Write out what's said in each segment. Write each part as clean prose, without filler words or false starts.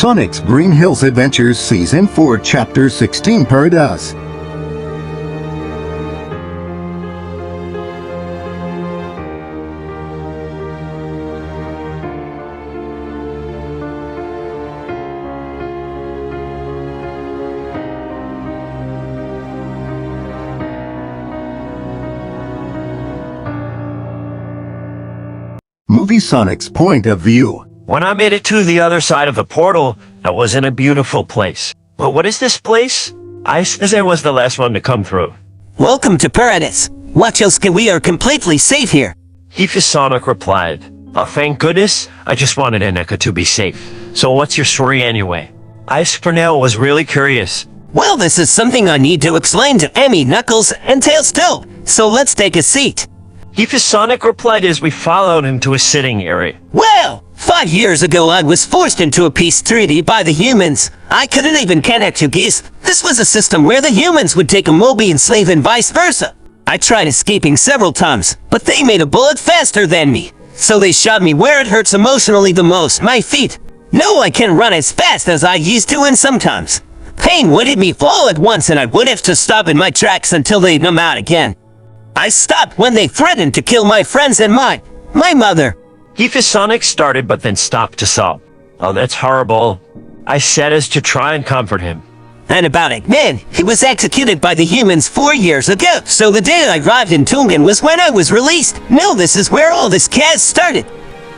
Sonic's Green Hills Adventures Season 4 Chapter 16 Paradise. Movie Sonic's point of view. When I made it to the other side of the portal, I was in a beautiful place. But what is this place? I says I was the last one to come through. Welcome to Paradise. Watch us, we are completely safe here. Hefis Sonic replied, "Oh, thank goodness. I just wanted Enneka to be safe. So what's your story anyway?" Ice Pernell was really curious. Well, this is something I need to explain to Emmy, Knuckles, and Tails too. So let's take a seat. Hefis Sonic replied as we followed him to a sitting area. Well, 5 years ago I was forced into a peace treaty by the humans. I couldn't even connect you guys. This was a system where the humans would take a Mobian slave and vice versa. I tried escaping several times, but they made a bullet faster than me. So they shot me where it hurts emotionally the most, my feet. No, I can't run as fast as I used to, and sometimes pain would hit me all at once and I would have to stop in my tracks until they numb out again. I stopped when they threatened to kill my friends and my mother. Hefis Sonic started but then stopped to sob. "Oh, that's horrible," I said as to try and comfort him. And about Eggman, he was executed by the humans 4 years ago. So the day I arrived in Tungan was when I was released. No, this is where all this chaos started.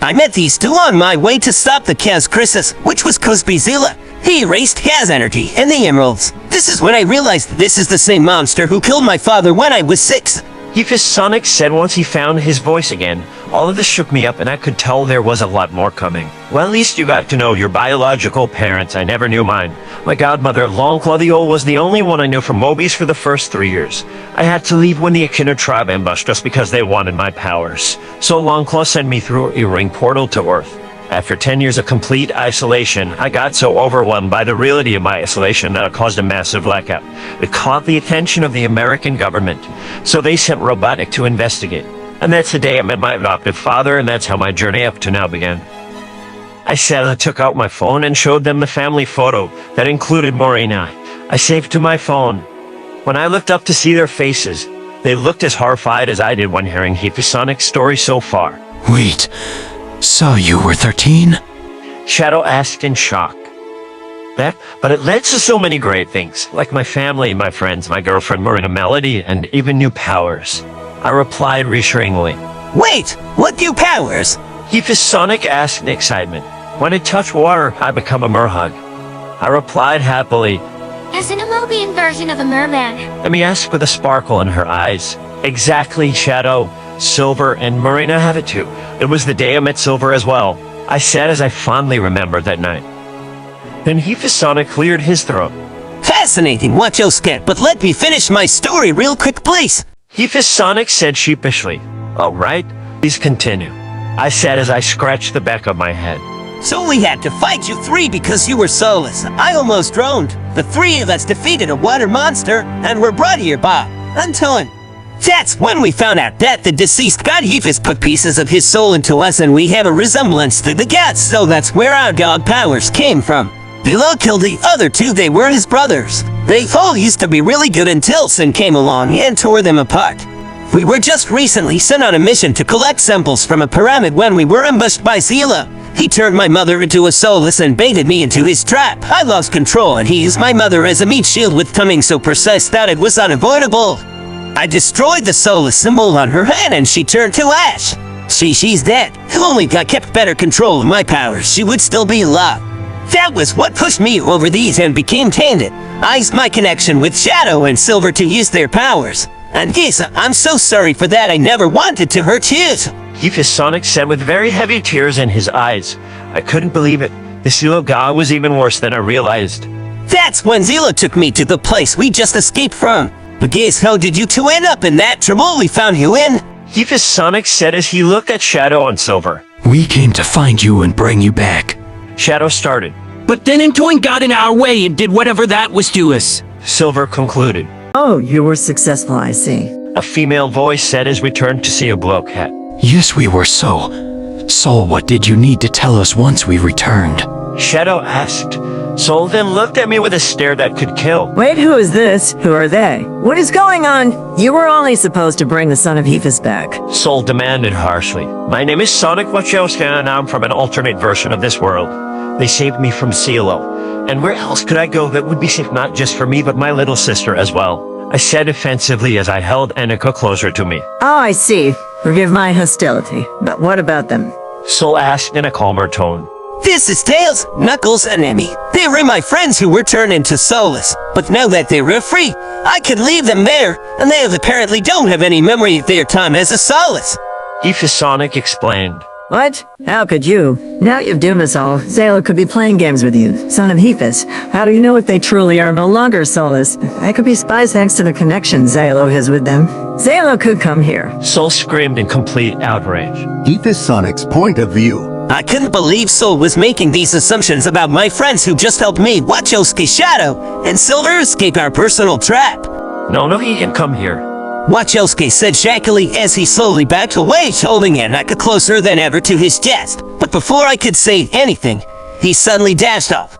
I met these two on my way to stop the chaos crisis, which was Cosbyzilla. He erased chaos energy and the emeralds. This is when I realized this is the same monster who killed my father when I was 6. Hefis Sonic said once he found his voice again. All of this shook me up and I could tell there was a lot more coming. Well, at least you got to know your biological parents. I never knew mine. My godmother, Longclaw the Old, was the only one I knew from Mobius for the first 3 years. I had to leave when the Echidna tribe ambushed us because they wanted my powers. So Longclaw sent me through a ring portal to Earth. After 10 years of complete isolation, I got so overwhelmed by the reality of my isolation that it caused a massive blackout. It caught the attention of the American government, so they sent Robotic to investigate. And that's the day I met my adoptive father, and that's how my journey up to now began. I said I took out my phone and showed them the family photo that included Morena. I saved to my phone. When I looked up to see their faces, they looked as horrified as I did when hearing Hefis Sonic's story so far. Wait, so you were 13? Shadow asked in shock. But it led to so many great things, like my family, my friends, my girlfriend Marina Melody, and even new powers. I replied reassuringly. Wait, what new powers? Hefis Sonic asked in excitement. When I touch water, I become a merhug. I replied happily. As in a Mobian version of a merman. Emmy asked with a sparkle in her eyes. Exactly, Shadow. Silver and Marina have it too. It was the day I met Silver as well, I said as I fondly remembered that night. Then Hefis Sonic cleared his throat. Fascinating, watch your scat, but let me finish my story real quick, please. Hefis Sonic said sheepishly. "All right, please continue," I said as I scratched the back of my head. So we had to fight you 3 because you were soulless. I almost drowned. The 3 of us defeated a water monster and were brought here by Anton. That's when we found out that the deceased god Hefis put pieces of his soul into us and we have a resemblance to the gods, so that's where our god powers came from. Bilo killed the other 2, they were his brothers. They all used to be really good until Sin came along and tore them apart. We were just recently sent on a mission to collect samples from a pyramid when we were ambushed by Zila. He turned my mother into a soulless and baited me into his trap. I lost control and he used my mother as a meat shield with timing so precise that it was unavoidable. I destroyed the soulless symbol on her hand and she turned to ash. She's dead. If only I kept better control of my powers, she would still be alive. That was what pushed me over these and became tainted. I used my connection with Shadow and Silver to use their powers. And yes, I'm so sorry for that. I never wanted to hurt you. Hefis Sonic said with very heavy tears in his eyes. I couldn't believe it. The Zila god was even worse than I realized. That's when Zila took me to the place we just escaped from. But guess how did you 2 end up in that trouble we found you in? Hefis Sonic said as he looked at Shadow and Silver. We came to find you and bring you back. Shadow started. But then Antoine got in our way and did whatever that was to us. Silver concluded. Oh, you were successful, I see. A female voice said as we turned to see a blow cat. Yes, we were so. So what did you need to tell us once we returned? Shadow asked. Soul then looked at me with a stare that could kill. Wait, who is this? Who are they? What is going on? You were only supposed to bring the son of Hephaestus back. Soul demanded harshly. My name is Sonic Wachowski and I'm from an alternate version of this world. They saved me from Cielo. And where else could I go that would be safe not just for me but my little sister as well? I said offensively as I held Annika closer to me. Oh, I see. Forgive my hostility. But what about them? Soul asked in a calmer tone. This is Tails, Knuckles, and Emmy. They were my friends who were turned into soulless. But now that they were free, I could leave them there, and they apparently don't have any memory of their time as a soulless. Sonic explained. What? How could you? Now you've doomed us all. Zalo could be playing games with you. Son of Hephaestus. How do you know if they truly are no longer soulless? They could be spies thanks to the connection Zalo has with them. Zalo could come here. Soul screamed in complete outrage. Hephaestus Sonic's point of view. I couldn't believe Soul was making these assumptions about my friends who just helped me, Wachowski Shadow, and Silver escape our personal trap. No, he can come here. Wachowski said shakily as he slowly backed away, holding Annika closer than ever to his chest. But before I could say anything, he suddenly dashed off.